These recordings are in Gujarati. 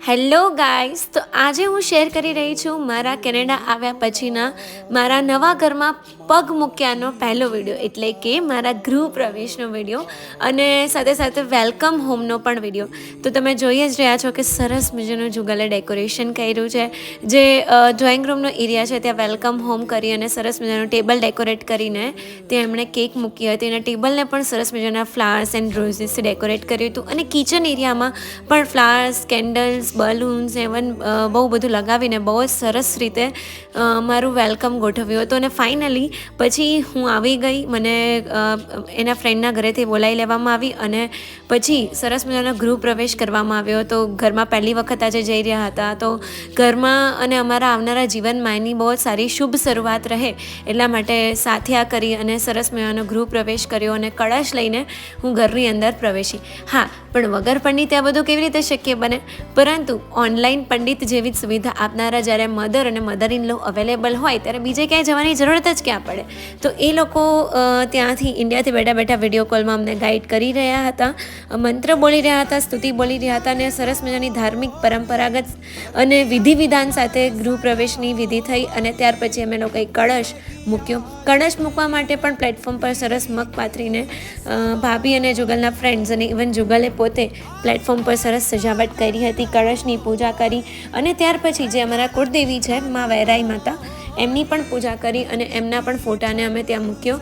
હેલો ગાઈસ, તો આજે હું શેર કરી રહી છું મારા કેનેડા આવ્યા પછીના મારા નવા ઘરમાં પગ મૂક્યાનો પહેલો વિડીયો, એટલે કે મારા ગૃહ પ્રવેશનો વિડીયો અને સાથે સાથે વેલકમ હોમનો પણ વિડીયો. તો તમે જોઈ જ રહ્યા છો કે સરસ મજાનું જુગલે ડેકોરેશન કર્યું છે. જે ડ્રોઈંગ રૂમનો એરિયા છે ત્યાં વેલકમ હોમ કરી અને સરસ મજાનું ટેબલ ડેકોરેટ કરીને ત્યાં એમણે કેક મૂકી હતી અને ટેબલને પણ સરસ મજાના ફ્લાવર્સ એન્ડ રોઝીસથી ડેકોરેટ કર્યું હતું અને કિચન એરિયામાં પણ ફ્લાવર્સ, કેન્ડલ્સ, બલૂન્સ એવન બહુ બધું લગાવીને બહુ જ સરસ રીતે મારું વેલકમ ગોઠવ્યું હતું. અને ફાઇનલી પછી હું આવી ગઈ, મને એના ફ્રેન્ડના ઘરેથી બોલાવી લેવામાં આવી અને પછી સરસ મજાનો ગૃહ પ્રવેશ કરવામાં આવ્યો. તો ઘરમાં પહેલી વખત આજે જઈ રહ્યા હતા, તો ઘરમાં અને અમારા આવનારા જીવનમાં એની બહુ જ સારી શુભ શરૂઆત રહે એટલા માટે સાથિયા કરી અને સરસ મજાનો ગૃહ પ્રવેશ કર્યો અને કળશ લઈને હું ઘરની અંદર પ્રવેશી. હા, પણ વગર પંડિતે આ બધું કેવી રીતે શક્ય બને? પરંતુ ઓનલાઈન પંડિત જેવી જ સુવિધા આપનારા જ્યારે મધર અને મધર ઇન લો અવેલેબલ હોય ત્યારે બીજે ક્યાંય જવાની જરૂરત જ ક્યાં પડે? તો એ લોકો ત્યાંથી ઇન્ડિયાથી બેઠા બેઠા વિડીયો કોલમાં અમને ગાઈડ કરી રહ્યા હતા, મંત્ર બોલી રહ્યા હતા, સ્તુતિ બોલી રહ્યા હતા અને સરસ મજાની ધાર્મિક પરંપરાગત અને વિધિ વિધાન સાથે ગૃહ પ્રવેશની વિધિ થઈ. અને ત્યાર પછી અમે લોકોએ કળશ મૂક્યો. કળશ મૂકવા માટે પણ પ્લેટફોર્મ પર સરસ મગ પાથરીને ભાભી અને જુગલના ફ્રેન્ડ્સ અને ઇવન જુગલે પોતે પ્લેટફોર્મ પર સરસ સજાવટ કરી હતી, કળશની પૂજા કરી અને ત્યાર પછી જે અમારા કુળદેવી છે મા વૈરાઈ માતા, એમની પણ પૂજા કરી અને એમના પણ ફોટાને અમે ત્યાં મૂક્યો.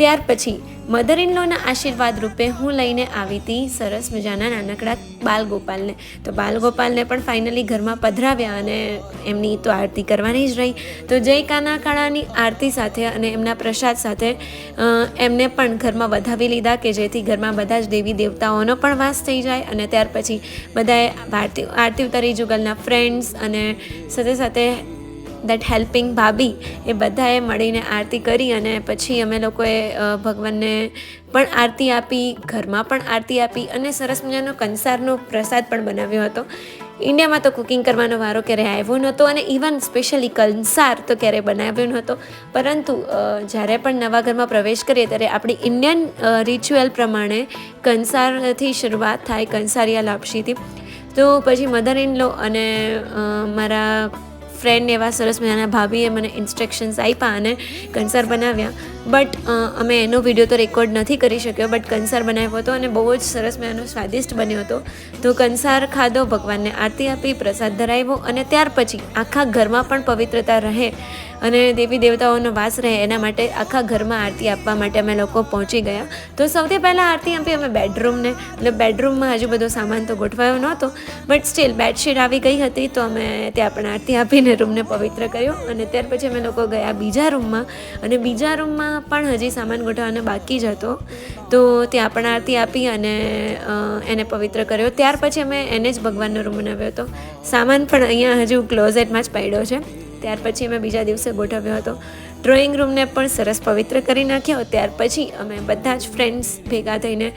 ત્યાર પછી મધર ઇન લોના આશીર્વાદ રૂપે હું લઈને આવી હતી સરસ મજાના નાનકડા બાલગોપાલને. તો બાલગોપાલને પણ ફાઇનલી ઘરમાં પધરાવ્યા અને એમની તો આરતી કરવાની જ રહી. તો જય કાના કાળાની આરતી સાથે અને એમના પ્રસાદ સાથે એમને પણ ઘરમાં વધાવી લીધા કે જેથી ઘરમાં બધા જ દેવી દેવતાઓનો પણ વાસ થઈ જાય. અને ત્યાર પછી બધાએ આરતી ઉતારી, જુગલના ફ્રેન્ડ્સ અને સાથે સાથે દેટ હેલ્પિંગ ભાભી, એ બધાએ મળીને આરતી કરી અને પછી અમે લોકોએ ભગવાનને પણ આરતી આપી, ઘરમાં પણ આરતી આપી અને સરસ મજાનો કંસારનો પ્રસાદ પણ બનાવ્યો હતો. ઇન્ડિયામાં તો કુકિંગ કરવાનો વારો ક્યારેય આવ્યો નહોતો અને ઇવન સ્પેશિયલી કંસાર તો ક્યારેય બનાવ્યો નહોતો. પરંતુ જ્યારે પણ નવા ઘરમાં પ્રવેશ કરીએ ત્યારે આપણી ઇન્ડિયન રિચ્યુઅલ પ્રમાણે કંસારથી શરૂઆત થાય, કંસારિયા લાપસીથી. તો પછી મધર ઇન લો અને મારા ફ્રેન્ડ એવા સરસ મજાના ભાભીએ મને ઇન્સ્ટ્રક્શન્સ આપ્યા અને કંસાર બનાવ્યા. બટ અમે એનો વિડીયો તો રેકોર્ડ નથી કરી શક્યો, બટ કંસાર બનાવ્યો હતો અને બહુ જ સરસ મજાનો સ્વાદિષ્ટ બન્યો હતો. તો કંસાર ખાધો, ભગવાનને આરતી આપી, પ્રસાદ ધરાવ્યો અને ત્યાર પછી આખા ઘરમાં પણ પવિત્રતા રહે અને દેવી દેવતાઓનો વાસ રહે એના માટે આખા ઘરમાં આરતી આપવા માટે અમે લોકો પહોંચી ગયા. તો સૌથી પહેલાં આરતી આપી અમે બેડરૂમને, એટલે બેડરૂમમાં હજુ બધો સામાન તો ગોઠવાયો નહોતો, બટ સ્ટીલ બેડશીટ આવી ગઈ હતી તો અમે ત્યાં પણ આરતી આપીને રૂમને પવિત્ર કર્યો. અને ત્યાર પછી અમે લોકો ગયા બીજા રૂમમાં અને બીજા રૂમમાં પણ હજી સામાન ગોઠવવાનો બાકી જ હતો, તો ત્યાં પણ આરતી આપી અને એને પવિત્ર કર્યો. ત્યાર પછી અમે એને જ ભગવાનનો રૂમ બનાવ્યો હતો. સામાન પણ અહીંયા હજુ ક્લોઝેટમાં જ પડ્યો છે. ત્યાર પછી અમે બીજા દિવસે ગોઠવ્યો હતો. ડ્રોઈંગ રૂમને પણ સરસ પવિત્ર કરી નાખ્યો. ત્યાર પછી અમે બધા જ ફ્રેન્ડ્સ ભેગા થઈને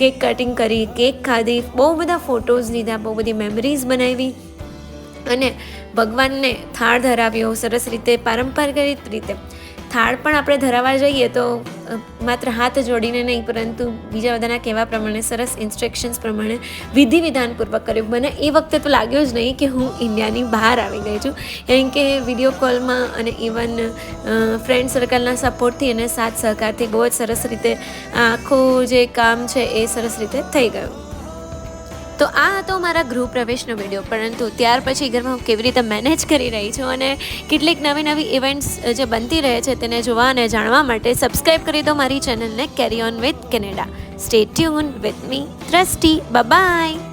કેક કટિંગ કરી, કેક ખાધી, બહુ બધા ફોટોઝ લીધા, બહુ બધી મેમરીઝ બનાવી અને ભગવાનને થાળ ધરાવ્યો સરસ રીતે, પારંપરિક રીતે. થાળ પણ આપણે ધરાવવા જઈએ તો માત્ર હાથ જોડીને નહીં, પરંતુ બીજા બધાના કહેવા પ્રમાણે સરસ ઇન્સ્ટ્રક્શન્સ પ્રમાણે વિધિ વિધાનપૂર્વક કર્યું. મને એ વખતે તો લાગ્યો જ નહીં કે હું ઇન્ડિયાની બહાર આવી ગઈ છું, કેમ કે વિડીયો કોલમાં અને ઇવન ફ્રેન્ડ સર્કલના સપોર્ટથી અને સાથ સહકારથી બહુ જ સરસ રીતે આખું જે કામ છે એ સરસ રીતે થઈ ગયું. તો આ હતો મારા ગૃહ પ્રવેશનો વિડીયો. પરંતુ ત્યાર પછી ઘરમાં હું કેવી રીતે મેનેજ કરી રહી છું અને કેટલીક નવી નવી ઇવેન્ટ્સ જે બનતી રહે છે તેને જોવા અને જાણવા માટે સબસ્ક્રાઈબ કરી દો મારી ચેનલને કેરી on with Canada. Stay tune with me દ્રષ્ટિ. બાય.